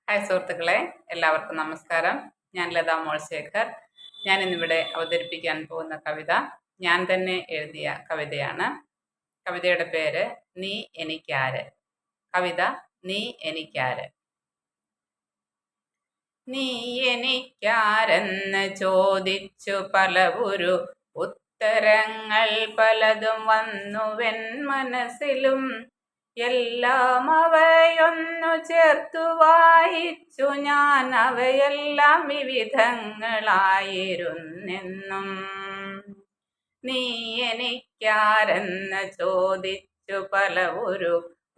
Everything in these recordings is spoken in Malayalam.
ഹായ് സുഹൃത്തുക്കളെ, എല്ലാവർക്കും നമസ്കാരം. ഞാൻ ലതാ മോൾശേഖർ. ഞാൻ ഇന്നിവിടെ അവതരിപ്പിക്കാൻ പോകുന്ന കവിത ഞാൻ തന്നെ എഴുതിയ കവിതയാണ്. കവിതയുടെ പേര് നീ എനിക്കാര്. കവിത നീ എനിക്കാര്. നീ എനിക്കാരെന്ന് ചോദിച്ചു പലവുരു ഉത്തരങ്ങൾ പലതും വന്നുവെൻ മനസ്സിലും. എല്ലാം അവയൊന്നു ചേർത്തു വായിച്ചു ഞാൻ, അവയെല്ലാം വിവിധങ്ങളായിരുന്നെന്നും. നീ എനിക്കാരെന്ന് ചോദിച്ചു പലവുരു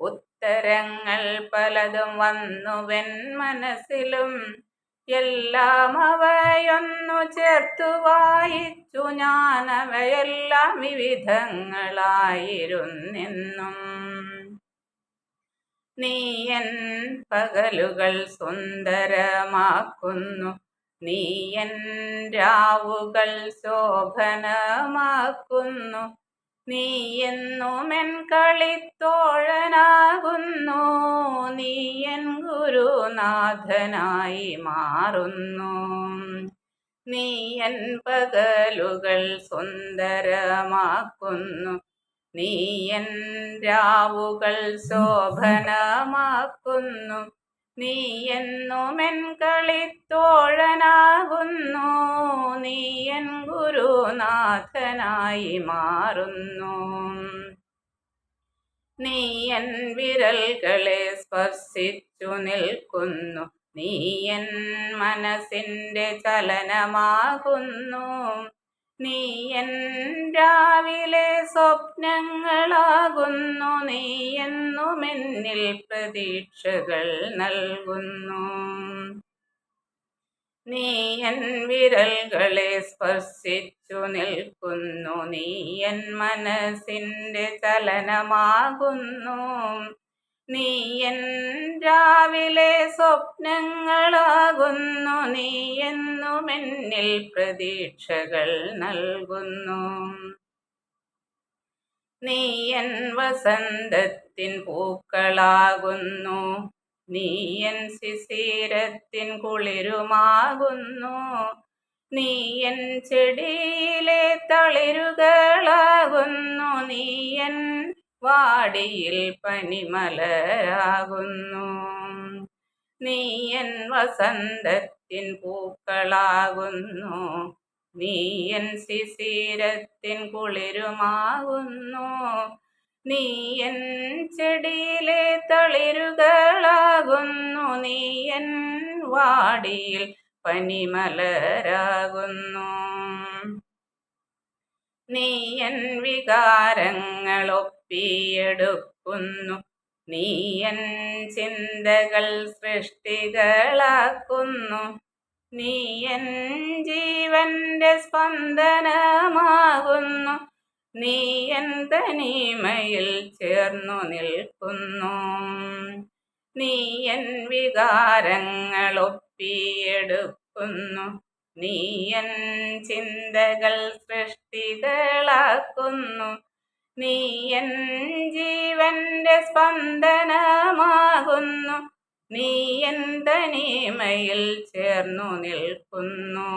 ഉത്തരങ്ങൾ പലതും വന്നുവെൻ മനസ്സിലും. എല്ലാം അവയൊന്നു ചേർത്തു വായിച്ചു ഞാൻ, അവയെല്ലാം വിവിധങ്ങളായിരുന്നെന്നും. നീ എൻ പകലുകൾ സുന്ദരമാക്കുന്നു, നീ എൻ രാവുകൾ ശോഭനമാക്കുന്നു. നീ എന്നുമെൻ കളിത്തോഴനാകുന്നു, നീ എൻ ഗുരുനാഥനായി മാറുന്നു. നീ എൻ പകലുകൾ സുന്ദരമാക്കുന്നു, നീ എൻ രാവുകൾ ശോഭനമാക്കുന്നു. നീ എന്നുമെൻ കളിത്തോഴനാകുന്നു, നീ എൻ ഗുരുനാഥനായി മാറുന്നു. നീ എൻ വിരൽകളെ സ്പർശിച്ചു നിൽക്കുന്നു, നീ എൻ മനസ്സിൻ്റെ ചലനമാകുന്നു. നീ എൻ രാവിലെ സ്വപ്നങ്ങളാകുന്നു, നീ എന്നുമെന്നിൽ പ്രതീക്ഷകൾ നൽകുന്നു. നീ എൻ വിരൽകളെ സ്പർശിച്ചു നിൽക്കുന്നു, നീ എൻ മനസ്സിൻ്റെ ചലനമാകുന്നു. നീ എൻ രാവിലെ സ്വപ്നങ്ങളാകുന്നു, നീ എന്നുമെന്നിൽ പ്രതീക്ഷകൾ നൽകുന്നു. നീ എൻ വസന്തത്തിൻ പൂക്കളാകുന്നു, നീ എൻ ശിശിരത്തിൻ കുളിരുമാകുന്നു. നീ എൻ ചെടിയിലെ തളിരുകളാകുന്നു, നീ എൻ വാടിയിൽ പനിമലരാകുന്നു. നീ എൻ വസന്തത്തിൻ പൂക്കളാകുന്നു, നീ എൻ ശിശിരത്തിൻ കുളിരുമാകുന്നു. നീ എൻ ചെടിയിലെ തളിരുകളാകുന്നു, നീ എൻ വാടിയിൽ പനിമലരാകുന്നു. നീ എൻ വികാരങ്ങളൊപ്പിയെടുക്കുന്നു, നീ എൻ ചിന്തകൾ സൃഷ്ടികളാക്കുന്നു. നീ എൻ ജീവന്റെ സ്പന്ദനമാകുന്നു, നീ എൻ തനിമയിൽ ചേർന്നു നിൽക്കുന്നു. നീ എൻ വികാരങ്ങളൊപ്പിയെടുക്കുന്നു, നീ എൻ ചിന്തകൾ സൃഷ്ടികളാക്കുന്നു. നീ എൻ ജീവന്റെ സ്പന്ദനമാകുന്നു, നീ എൻ തനിമയിൽ ചേർന്നു നിൽക്കുന്നു.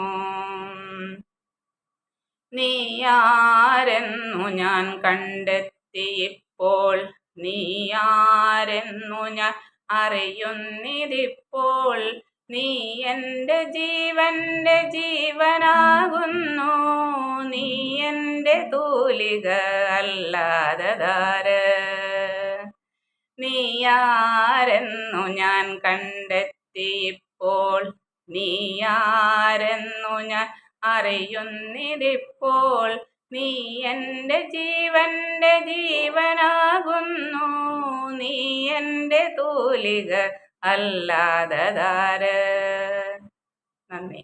നീ ആരെന്നു ഞാൻ കണ്ടെത്തിയിപ്പോൾ, നീ ആരെന്നു ഞാൻ അറിയുന്നിതിപ്പോൾ. നീ എൻ്റെ ജീവന്റെ ജീവനാകുന്നു, നീ എൻ്റെ തൂലിക അല്ലാതാര്. നീ ആരെന്നു ഞാൻ കണ്ടെത്തിയിപ്പോൾ, നീ ആരെന്നു ഞാൻ അറിയുന്നിതിപ്പോൾ. നീ എൻ്റെ ജീവന്റെ ജീവനാകുന്നു, നീ എൻ്റെ തൂലിക അല്ലാതാര്. നന്ദി.